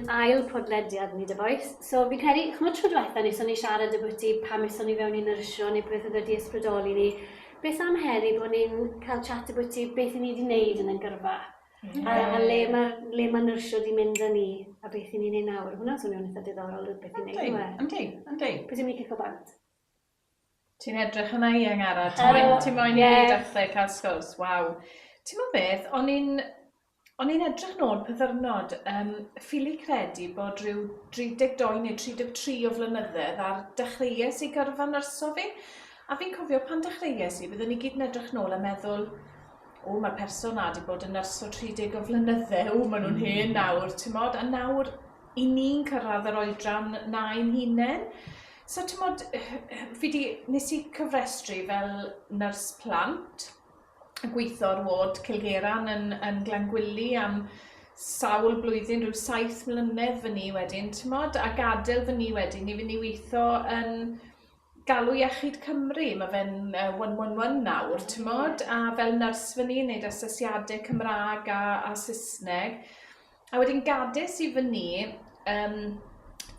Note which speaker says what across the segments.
Speaker 1: ail podlediad ni dy boes. So fi'n credu, chymod tro diwetha ni, so ni siarad y bwyty pam eson ni fewn i nyrsio neu beth oedd wedi ysbrydoli ni. Beth am heddi bod ni'n cael chat y bwyty beth i ni wedi wneud yn y gyrfa. A le mae nyrsio wedi mynd â ni a beth i ni'n ei nawr. Hwna'n swnio'n eitha diddorol beth i wneud.
Speaker 2: Yndi.
Speaker 1: Beth i'n mynd cico bant?
Speaker 3: Ti'n edrych yna i angara, ti'n moyn i fi dechrau cael sgwrs, waw. Ti'n mo beth, o'n i'n edrych nôl pyddyrnod, ffili credu bod rhyw 32 neu 33 o flynyddoedd ar dechreuais i gyrfa nyrsio fi. A fi'n cofio pan dechreuais i, byddwn ni gyd yn edrych nôl a meddwl, mae'r person na wedi bod yn nyrsio 30 o flynyddoedd, maen nhw'n hen nawr, ti'n modd, a nawr i ni'n cyrraedd yr oedran na i'n hunain. So, ti'n modd, nes i cyfrestru fel nyrs plant, yn gweithio ar ward Cilgeran yn Glangwili am sawl blwyddyn, rhyw 7 mlynedd fy ni wedyn, ti'n modd, a gadael fy ni wedyn i fy ni weithio yn galw iechyd Cymru, mae fe'n 111 nawr, ti'n modd, a fel nyrs fy ni, wneud asesiadau Cymraeg a Saesneg. A wedyn gades i fy ni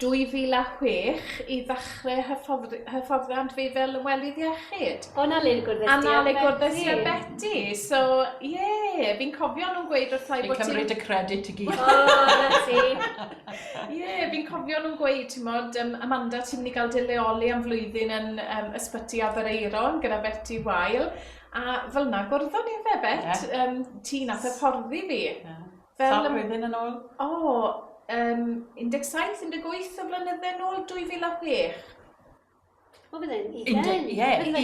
Speaker 3: 2006 i ddechrau hyfforddiant fi fel welydd iechyd.
Speaker 1: O, na le
Speaker 3: gwrddesi a Betty. So, fi'n cofio nhw'n gweud wrthai bod
Speaker 2: ti'n... Fi'n cymryd y credit i gyd.
Speaker 1: O, na ti.
Speaker 3: Fi'n cofio nhw'n gweud, ti'n modd, Amanda, ti'n mynd i gael leoli am flwyddyn yn ysbyty Aberystwyth gyda Betty Weil. A fel na, gwrddon ni fe, Bet, ti nath hyfforddi fi.
Speaker 2: Sawl blwyddyn yn ôl?
Speaker 3: 17-18 o flynydde yn ôl 2006.
Speaker 1: O, bydde'n ugen?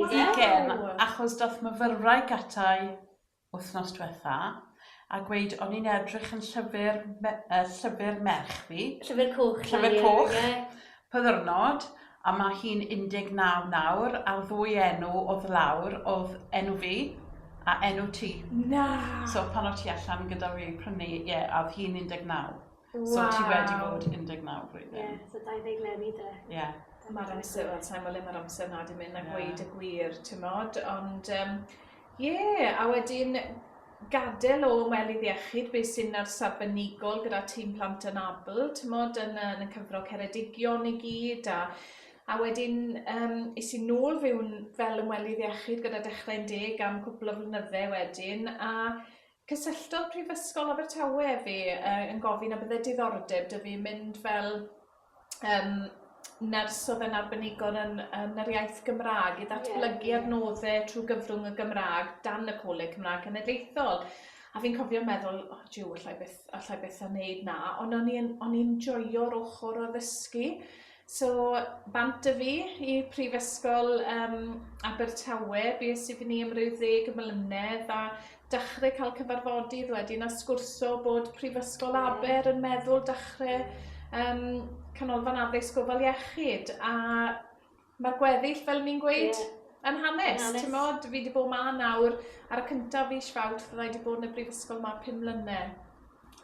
Speaker 2: Ugen, achos dath myfyrwraig gatai wythnos diwetha a gweud o'n i'n edrych yn llyfr merch fi.
Speaker 1: Llyfr coch.
Speaker 2: Llyfr coch, pyddyrnod, a mae hi'n 19 nawr, a ddwy enw oedd lawr, oedd enw fi a enw ti.
Speaker 3: Na!
Speaker 2: So pan o ti allan gyda fi prynu, a oedd hi'n 19. So ti wedi bod 19 blwyddyn.
Speaker 1: So 20 leni de.
Speaker 3: Mae'r amser, sa'n meddwl mae'r amser na di mynd a gweud y gwir, ti'n modd. Ond, a wedyn gadael o welydd iechyd, beth sy'n nyrs arbenigol gyda tîm plant yn Abel, ti'n modd, yn y cyfro Ceredigion i gyd. A wedyn, is i nôl fewn fel ymwelydd iechyd gyda dechrau'n 10 am cwpl o flynydde wedyn, a cysylltodd Prifysgol Abertawe fi yn gofyn a bydde diddordeb dy fi mynd fel nyrs oedd yn arbenigol yn yr iaith Gymraeg i ddatblygu adnoddau trwy gyfrwng y Gymraeg dan y Coleg Cymraeg Cenedlaethol. A fi'n cofio meddwl, allai beth a wneud na, ond o'n i'n joio'r ochr o ddysgu. So, bant y fi i Prifysgol Abertawe, beth sydd ni am ryw 10 mlynedd, a dechrau cael cyfarfodydd wedyn a sgwrso bod Prifysgol Aber yn meddwl dechrau canolfan addysg gofal iechyd. A mae'r gweddill, fel ni'n gweud, yn hanes. Ti'n modd, fi wedi bod ma nawr ar y cyntaf fi Fawrth, fydda i wedi bod yn y Brifysgol ma 5 mlynedd.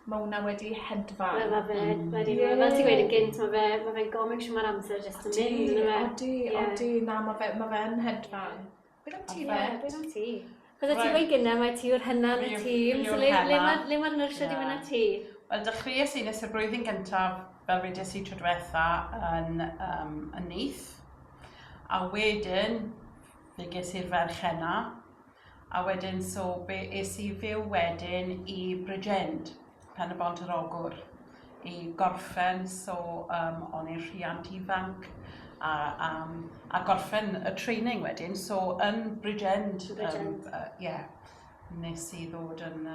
Speaker 3: Mae hwnna wedi hedfan.
Speaker 1: Mae fe, fel ti'n gweud y gynt, mae fe'n gomyn sy'n mae'r amser jyst yn mynd.
Speaker 3: Odi, na, mae fe'n hedfan. Beth am ti fe?
Speaker 1: Beth am ti? Fydda ti'n gweud gynnau, mae ti o'r hynna yn y tîm, so le mae'r nyrsio di mynd â ti?
Speaker 2: Wel, dechreuais i nes y blwyddyn gyntaf, fel wedes i tro diwetha, yn Neath. A wedyn, fe ges i'r ferchenna. A wedyn, es i fyw wedyn i Bridgend. Pennod yr Ogwr i gorffen, o'n i'n rhiant ifanc a gorffen y training wedyn, so yn Bridgend, nes i ddod yn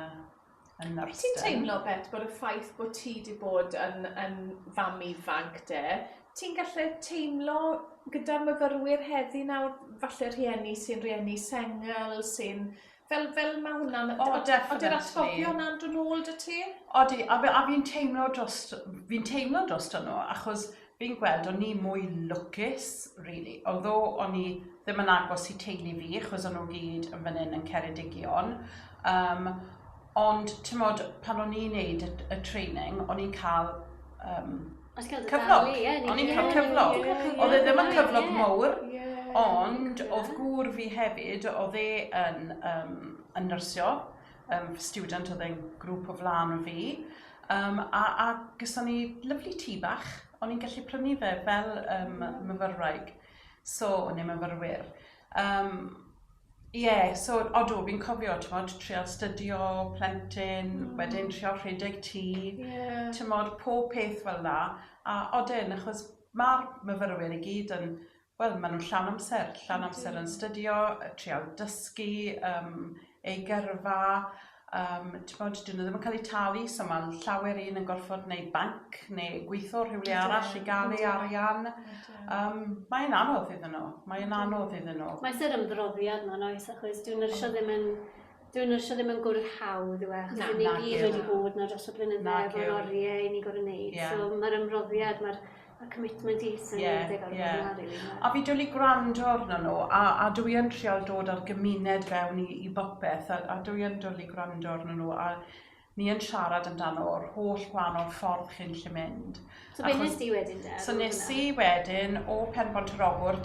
Speaker 2: nyrs.
Speaker 3: Ti'n teimlo, Bet, bod y ffaith bod ti wedi bod yn fam ifanc ti'n gallu teimlo gyda myfyrwyr heddi nawr, falle rhieni sy'n rieni sengl, sy'n fel mae hwnna'n... Ody'r atgofio yna'n dod nôl dy ti?
Speaker 2: Odi, a fi'n teimlo dros hwnnw, achos fi'n gweld o'n i mwy lwcus, really. Although o'n i ddim yn agos i teulu fi, achos o'n nhw gyd yn fan hyn yn Ceredigion. Ond, ti'n modd, pan o'n i'n neud y training, o'n i'n cael cyflog. O'n i'n cael cyflog. Oedd e ddim yn cyflog mawr, ond oedd gŵr fi hefyd, oedd e yn nyrsio, student oedd e'n grŵp o flan o fi, A gyson ni lyflu tŷ bach, o'n i'n gallu prynu fe fel myfyrwraig, neu myfyrwyr. So odw, fi'n cofio, trial astudio, plentyn, wedyn trial rhedeg tŷ, pob peth fel na. A odyn, achos mae'r myfyrwyr i gyd yn, maen nhw'n llawn amser yn studio, trial dysgu, ei gyrfa. Dyn nhw ddim yn cael eu talu, so mae'n llawer un yn gorfod wneud banc neu gweithio rhywle arall i gael ei arian. Mae'n anodd iddyn nhw.
Speaker 1: Mae sy'n ymddroddiad ma'n oes, achos dwi'n nyrsio ddim yn gwrdd hawdd yw e, achos ni gyd wedi bod na dros y blynydde efo'r oriau i ni gorau wneud. So mae'r ymroddiad, mae'r commitment i sy'n edrych ar hwnna.
Speaker 2: A fi dwi gwrando arno nhw, a dwi yn trial dod ar gymuned fewn i bopeth, a dwi yn dwi gwrando arno nhw, a ni yn siarad amdano o'r holl gwahanol ffordd chi'n lle mynd.
Speaker 1: So be nes ti wedyn de?
Speaker 2: So nes i wedyn o Pennod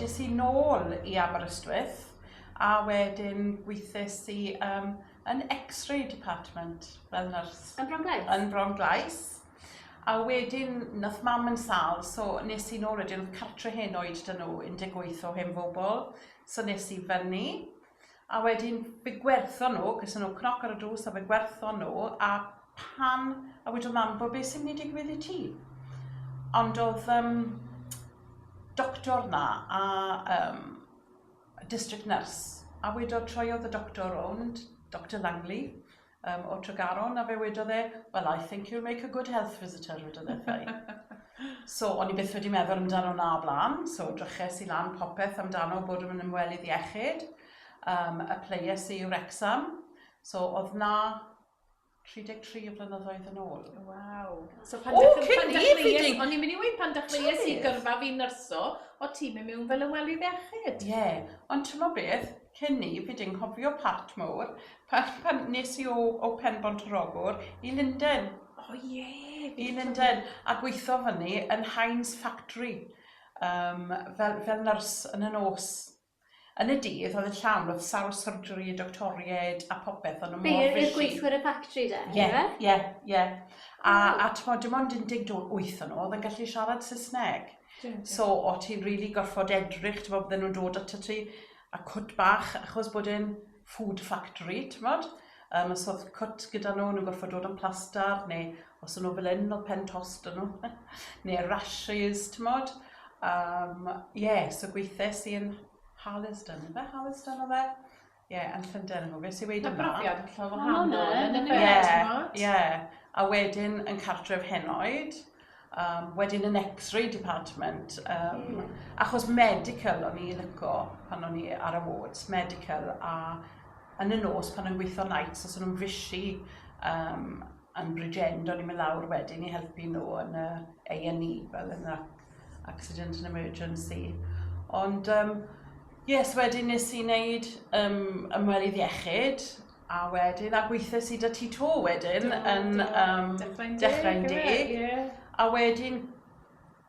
Speaker 2: des i nôl i Aberystwyth, a wedyn gweithis i yn X-ray department fel nyrs. Yn Bronglais. A wedyn, nath mam yn sal, so nes i nôl wedyn, oedd cartre hen oed dyn nhw, 18 o hen bobl, so nes i fyny. A wedyn, fe gwertho nhw, cys nhw cnoc ar y drws, a fe gwertho nhw, a wedyn mam, bod beth sy'n mynd i digwydd i ti? Ond oedd doctor na, a district nurse, a wedodd troiodd y doctor rownd, Dr Langley, o Tregaron, a fe wedodd e, well, I think you'll make a good health visitor, wedodd e fai. So, o'n i byth wedi meddwl amdano na blan, so dryches i lan popeth amdano bod yn ymwelydd iechyd, y pleies i Wrexham, so oedd na 33 o flynyddoedd yn ôl.
Speaker 3: Waw. So pan dechreuais, o'n i'n mynd i weid pan dechreuais i gyrfa fi nyrsio, o ti'n mynd mewn fel ymwelydd iechyd?
Speaker 2: Ond ti'n meddwl beth, cyn ni, fi di'n cofio part mawr, pan nes i o Pennod i Lundain. I Lundain, a gweithio fyny yn Heinz Factory, fel nyrs yn y nos. Yn y dydd, oedd y llawn, oedd sawl surgery, doctoriaid a popeth yn y mor fysi.
Speaker 1: Be'r gweithwyr y factory de?
Speaker 2: Ie. A dim ond 18 yn oedd yn gallu siarad Saesneg. So, o ti'n rili gorfod edrych, bydden nhw'n dod at ti, a cwt bach, achos bod e'n food factory, ti'n modd? Os oedd cwt gyda nhw, nhw'n gorfod dod yn plastar, neu os nhw fel un, oedd pen tost yn nhw, neu rashes, ti'n modd? So gweithes i'n Harlesden, yfe? Harlesden o fe? Yn Llundain yn beth sy'n weid yma.
Speaker 3: Brofiad yn llawn wahanol yn y fe.
Speaker 2: A wedyn yn cartref henoed, wedyn yn X-ray department, achos medical o'n i lyco pan o'n i ar y wards, medical, a yn y nos pan o'n gweithio nights, os o'n nhw'n fysi yn Bridgend, o'n i'n mynd lawr wedyn i helpu nhw yn y A&E, fel yn y accident and emergency. Ond, wedyn nes i wneud ymwelydd iechyd, a wedyn, a gweithio i da ti to wedyn yn dechrau'n deg. A wedyn,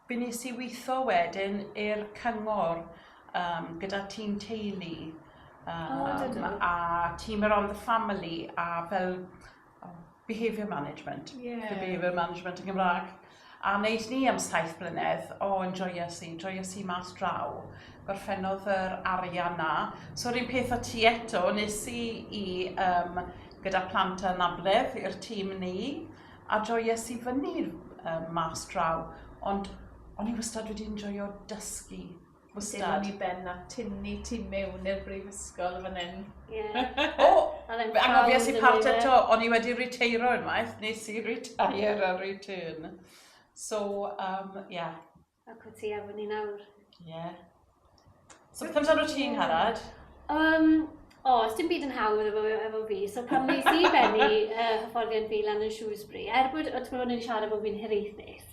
Speaker 2: fi nes i weithio wedyn i'r cyngor gyda tîm teulu, a tîm around the family, a fel behaviour management. Behaviour management yn Gymraeg. A wneud ni am 7 blynedd, yn joyous i mas draw, gorffennodd yr arian na. So yr un peth o ti eto, nes i gyda plant yn Ablef i'r tîm ni, a joyous i fyny mas draw. Ond o'n i wastad wedi enjoyo dysgu.
Speaker 3: Wastad. O'n i ben a tynnu ti mewn i'r brifysgol fan hyn.
Speaker 2: Angofias i part eto, o'n i wedi reteiro unwaith, nes i retire a return. So,
Speaker 1: Ac o ti efo ni nawr.
Speaker 2: So, beth amdano ti'n Harad?
Speaker 1: Os dim byd yn hawdd efo fi, so pan nes i benni hyfforddiant fi lan yn Shrewsbury, bod yn siarad bod fi'n hiraethus,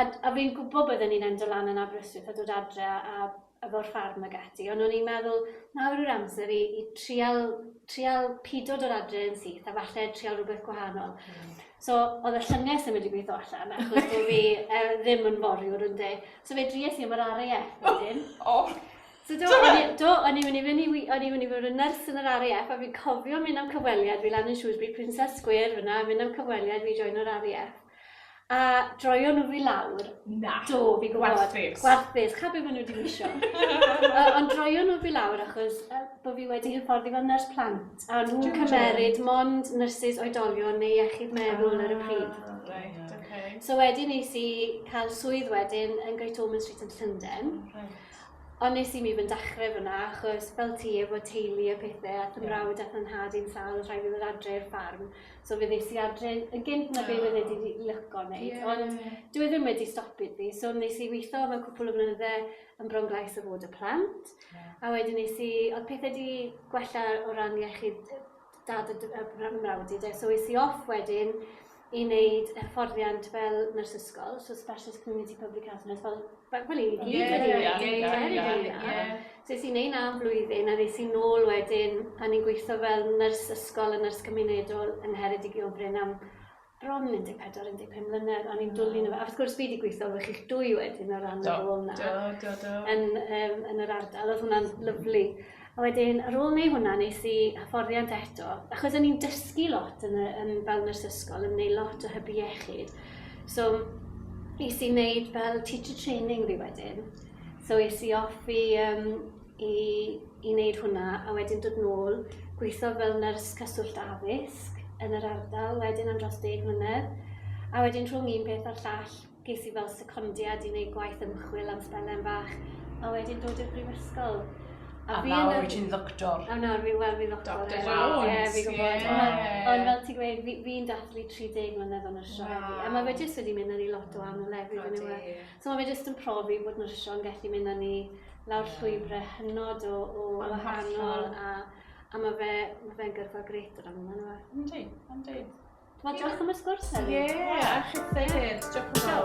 Speaker 1: a fi'n gwybod byddwn ni'n endo lan yn Aberystwyth a dod adre a efo'r ffarm ag ati, ond o'n i'n meddwl nawr yw'r amser i trial pido dod adre yn syth a falle trial rhywbeth gwahanol. So, oedd y llynges yn mynd i gweithio allan, achos bod fi ddim yn foriwr yn de. So, fe dries i am yr RAF wedyn. So, o'n i'n mynd i fod yn nyrs yn yr RAF, a fi'n cofio mynd am cyfweliad fi lan yn Shrewsbury, Princess Square fyna, mynd am cyfweliad fi join yr RAF. A droio nhw fi lawr.
Speaker 3: Na.
Speaker 1: Do, fi gwybod. Gwarthus. Cha be maen nhw wedi wisio. Ond droio nhw fi lawr achos bod fi wedi hyfforddi fel nyrs plant. A nhw'n cymeryd mond nyrsys oedolion neu iechyd meddwl ar y pryd.
Speaker 3: Right, okay.
Speaker 1: So wedyn nes i cael swydd wedyn yn Great Ormond Street yn Llundain. Ond nes i mi fynd dechrau fyna, achos fel ti efo teulu a pethau, a thymrawd a thynhad i'n sal, oedd rhaid i ddod adre i'r ffarm. So fe ddes i adre yn gynt na be fe wedi lyco wneud. Ond dwi ddim wedi stopid fi, so nes i weithio mewn cwpl o flynyddau yn Bronglais y fod y plant. A wedyn nes i, oedd pethau wedi gwella o ran iechyd dad y mrawd i, so es i off wedyn i wneud hyfforddiant fel nyrs ysgol, so Specialist Community Public Health, fel i gyd wedi. So es i'n neud 9 flwyddyn, a nes i nôl wedyn, a ni'n gweithio fel nyrs ysgol a nyrs gymunedol yng Ngheredigion Bryn am bron 14-15 mlynedd, a ni'n dwlu nhw. A wrth gwrs fi wedi gweithio efo chi'ch dwy wedyn o ran y rôl na yn yr ardal, oedd hwnna'n lyflu. A wedyn, ar ôl neu hwnna, nes i hyfforddiant eto, achos o'n i'n dysgu lot fel nyrs ysgol, yn neud lot o hybu iechyd. So, nes i wneud fel teacher training fi wedyn. So, es i off i wneud hwnna, a wedyn dod nôl, gweithio fel nyrs cyswllt addysg yn yr ardal, wedyn am dros 10 mlynedd. A wedyn rhwng un peth a'r llall, ges i fel secondiad i wneud gwaith ymchwil am sbelen bach, a wedyn dod i'r brifysgol.
Speaker 2: A nawr wyt ti'n ddoctor.
Speaker 1: A nawr fi'n ddoctor. Ie, fi gwybod. Ond fel ti'n gweud, fi'n dathlu 30 mlynedd o'n nyrsio heddi. A mae fe jyst wedi mynd yn ei lot o aml lefydd yn yw. So mae fe jyst yn profi bod nyrsio yn gallu mynd yn ei lawr llwybrau hynod o wahanol. A mae fe'n gyrfa greit o'r aml.
Speaker 2: Yndi.
Speaker 1: Diolch am y sgwrs heddi.
Speaker 3: Ie, a chyfeir. Diolch yn fawr.